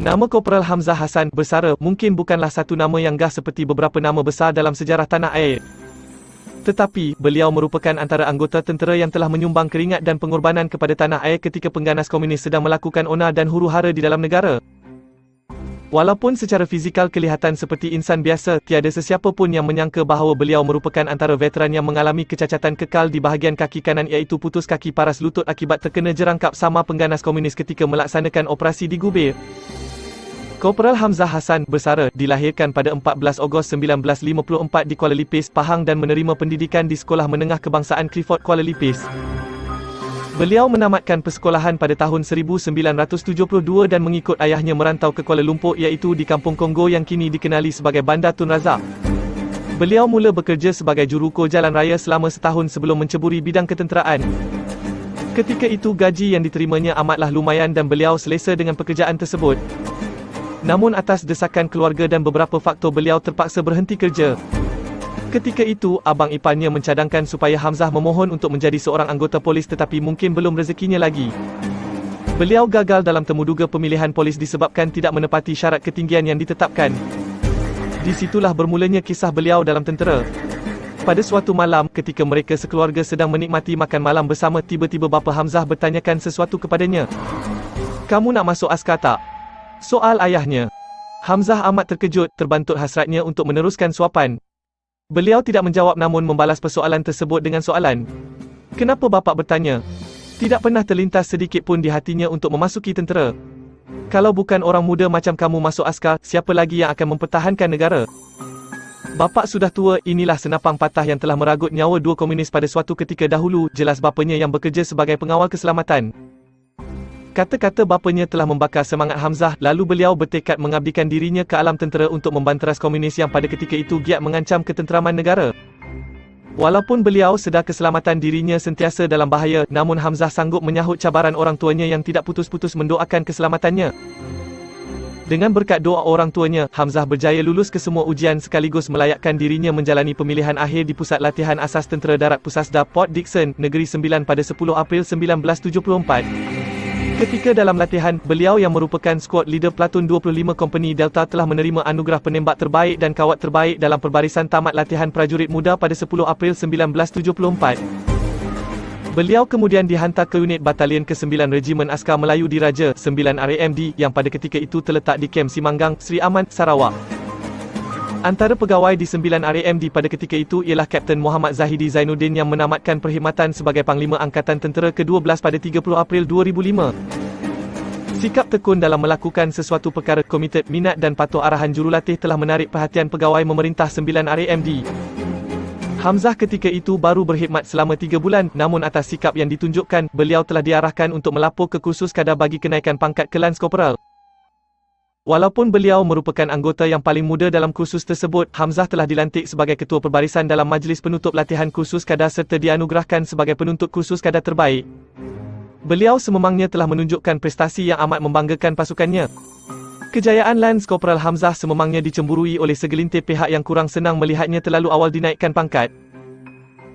Nama Korporal Hamzah Hassan Bersara mungkin bukanlah satu nama yang gah seperti beberapa nama besar dalam sejarah tanah air. Tetapi, beliau merupakan antara anggota tentera yang telah menyumbang keringat dan pengorbanan kepada tanah air ketika pengganas komunis sedang melakukan onar dan huru-hara di dalam negara. Walaupun secara fizikal kelihatan seperti insan biasa, tiada sesiapa pun yang menyangka bahawa beliau merupakan antara veteran yang mengalami kecacatan kekal di bahagian kaki kanan iaitu putus kaki paras lutut akibat terkena jerangkap sama pengganas komunis ketika melaksanakan operasi di Gubir. Korporal Hamzah Hassan Bersara dilahirkan pada 14 Ogos 1954 di Kuala Lipis, Pahang dan menerima pendidikan di Sekolah Menengah Kebangsaan Clifford Kuala Lipis. Beliau menamatkan persekolahan pada tahun 1972 dan mengikut ayahnya merantau ke Kuala Lumpur iaitu di Kampung Kongo yang kini dikenali sebagai Bandar Tun Razak. Beliau mula bekerja sebagai jurukur jalan raya selama setahun sebelum menceburi bidang ketenteraan. Ketika itu gaji yang diterimanya amatlah lumayan dan beliau selesa dengan pekerjaan tersebut. Namun atas desakan keluarga dan beberapa faktor beliau terpaksa berhenti kerja. Ketika itu, abang iparnya mencadangkan supaya Hamzah memohon untuk menjadi seorang anggota polis tetapi mungkin belum rezekinya lagi. Beliau gagal dalam temuduga pemilihan polis disebabkan tidak menepati syarat ketinggian yang ditetapkan. Di situlah bermulanya kisah beliau dalam tentera. Pada suatu malam, ketika mereka sekeluarga sedang menikmati makan malam bersama, tiba-tiba bapa Hamzah bertanyakan sesuatu kepadanya. "Kamu nak masuk askar tak?" Soal ayahnya. Hamzah amat terkejut, terbantut hasratnya untuk meneruskan suapan. Beliau tidak menjawab namun membalas persoalan tersebut dengan soalan. "Kenapa bapak bertanya? Tidak pernah terlintas sedikit pun di hatinya untuk memasuki tentera. Kalau bukan orang muda macam kamu masuk askar, siapa lagi yang akan mempertahankan negara? Bapak sudah tua." Inilah senapang patah yang telah meragut nyawa dua komunis pada suatu ketika dahulu, jelas bapanya yang bekerja sebagai pengawal keselamatan. Kata-kata bapanya telah membakar semangat Hamzah, lalu beliau bertekad mengabdikan dirinya ke alam tentera untuk membanteras komunis yang pada ketika itu giat mengancam ketenteraman negara. Walaupun beliau sedar keselamatan dirinya sentiasa dalam bahaya, namun Hamzah sanggup menyahut cabaran orang tuanya yang tidak putus-putus mendoakan keselamatannya. Dengan berkat doa orang tuanya, Hamzah berjaya lulus ke semua ujian sekaligus melayakkan dirinya menjalani pemilihan akhir di Pusat Latihan Asas Tentera Darat Pusasda Port Dickson, Negeri Sembilan pada 10 April 1974. Ketika dalam latihan, beliau yang merupakan skuad leader Platoon 25 Kompeni Delta telah menerima anugerah penembak terbaik dan kawat terbaik dalam perbarisan tamat latihan prajurit muda pada 10 April 1974. Beliau kemudian dihantar ke unit Batalion ke-9 Regimen Askar Melayu Diraja 9 RAMD yang pada ketika itu terletak di Kem Simanggang, Sri Aman, Sarawak. Antara pegawai di 9 RAMD pada ketika itu ialah Kapten Muhammad Zahidi Zainuddin yang menamatkan perkhidmatan sebagai Panglima Angkatan Tentera ke-12 pada 30 April 2005. Sikap tekun dalam melakukan sesuatu perkara, komited, minat dan patuh arahan jurulatih telah menarik perhatian pegawai memerintah 9 RAMD. Hamzah ketika itu baru berkhidmat selama 3 bulan, namun atas sikap yang ditunjukkan, beliau telah diarahkan untuk melapor ke kursus kadar bagi kenaikan pangkat ke Lance Corporal. Walaupun beliau merupakan anggota yang paling muda dalam kursus tersebut, Hamzah telah dilantik sebagai ketua perbarisan dalam majlis penutup latihan kursus kadar serta dianugerahkan sebagai penuntut kursus kadar terbaik. Beliau sememangnya telah menunjukkan prestasi yang amat membanggakan pasukannya. Kejayaan Lance Corporal Hamzah sememangnya dicemburui oleh segelintir pihak yang kurang senang melihatnya terlalu awal dinaikkan pangkat.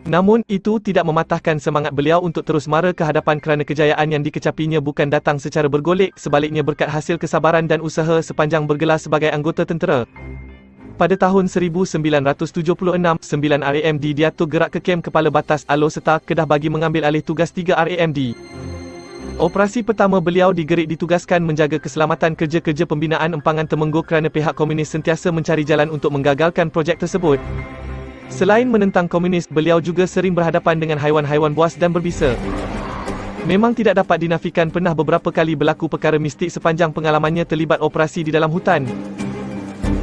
Namun, itu tidak mematahkan semangat beliau untuk terus mara ke hadapan kerana kejayaan yang dikecapinya bukan datang secara bergolek, sebaliknya berkat hasil kesabaran dan usaha sepanjang bergelar sebagai anggota tentera. Pada tahun 1976, 9 RAMD diatur gerak ke kem Kepala Batas Alor Setar, Kedah bagi mengambil alih tugas 3 RAMD. Operasi pertama beliau digerik ditugaskan menjaga keselamatan kerja-kerja pembinaan empangan Temenggur kerana pihak komunis sentiasa mencari jalan untuk menggagalkan projek tersebut. Selain menentang komunis, beliau juga sering berhadapan dengan haiwan-haiwan buas dan berbisa. Memang tidak dapat dinafikan pernah beberapa kali berlaku perkara mistik sepanjang pengalamannya terlibat operasi di dalam hutan.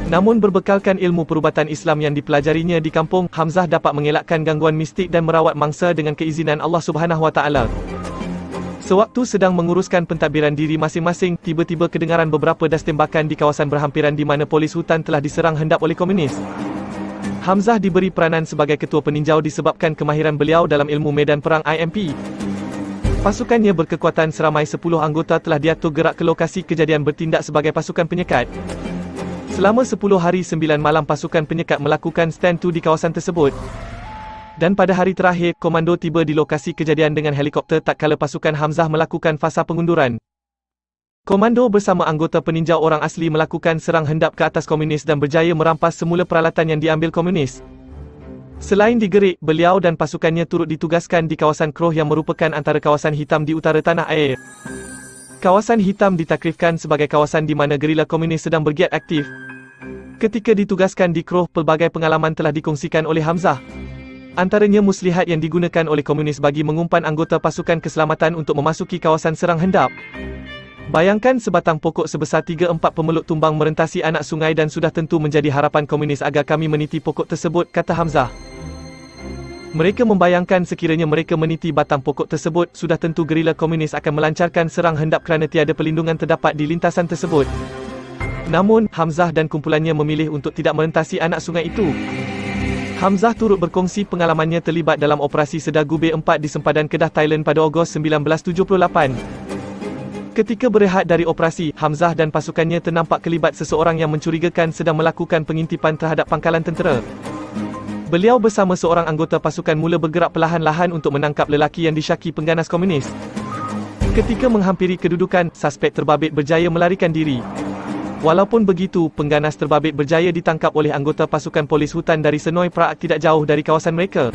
Namun berbekalkan ilmu perubatan Islam yang dipelajarinya di kampung, Hamzah dapat mengelakkan gangguan mistik dan merawat mangsa dengan keizinan Allah Subhanahu Wa Taala. Sewaktu sedang menguruskan pentadbiran diri masing-masing, tiba-tiba kedengaran beberapa das tembakan di kawasan berhampiran di mana polis hutan telah diserang hendap oleh komunis. Hamzah diberi peranan sebagai ketua peninjau disebabkan kemahiran beliau dalam ilmu medan perang IMP. Pasukannya berkekuatan seramai 10 anggota telah diatur gerak ke lokasi kejadian bertindak sebagai pasukan penyekat. Selama 10 hari 9 malam pasukan penyekat melakukan stand to di kawasan tersebut. Dan pada hari terakhir, komando tiba di lokasi kejadian dengan helikopter tak kala pasukan Hamzah melakukan fasa pengunduran. Komando bersama anggota peninjau orang asli melakukan serang hendap ke atas komunis dan berjaya merampas semula peralatan yang diambil komunis. Selain digerik, beliau dan pasukannya turut ditugaskan di kawasan Kroh yang merupakan antara kawasan hitam di utara tanah air. Kawasan hitam ditakrifkan sebagai kawasan di mana gerila komunis sedang bergiat aktif. Ketika ditugaskan di Kroh, pelbagai pengalaman telah dikongsikan oleh Hamzah. Antaranya muslihat yang digunakan oleh komunis bagi mengumpan anggota pasukan keselamatan untuk memasuki kawasan serang hendap. Bayangkan sebatang pokok sebesar 3-4 pemeluk tumbang merentasi anak sungai dan sudah tentu menjadi harapan komunis agar kami meniti pokok tersebut, kata Hamzah. Mereka membayangkan sekiranya mereka meniti batang pokok tersebut, sudah tentu gerila komunis akan melancarkan serang hendap kerana tiada perlindungan terdapat di lintasan tersebut. Namun, Hamzah dan kumpulannya memilih untuk tidak merentasi anak sungai itu. Hamzah turut berkongsi pengalamannya terlibat dalam operasi Sedagu B4 di sempadan Kedah, Thailand pada Ogos 1978. Ketika berehat dari operasi, Hamzah dan pasukannya ternampak kelibat seseorang yang mencurigakan sedang melakukan pengintipan terhadap pangkalan tentera. Beliau bersama seorang anggota pasukan mula bergerak perlahan-lahan untuk menangkap lelaki yang disyaki pengganas komunis. Ketika menghampiri kedudukan, suspek terbabit berjaya melarikan diri. Walaupun begitu, pengganas terbabit berjaya ditangkap oleh anggota pasukan polis hutan dari Senoi Praag tidak jauh dari kawasan mereka.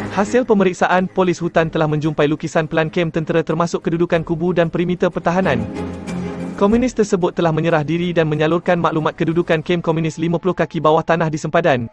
Hasil pemeriksaan, polis hutan telah menjumpai lukisan pelan kem tentera termasuk kedudukan kubu dan perimeter pertahanan. Komunis tersebut telah menyerah diri dan menyalurkan maklumat kedudukan kem komunis 50 kaki bawah tanah di sempadan.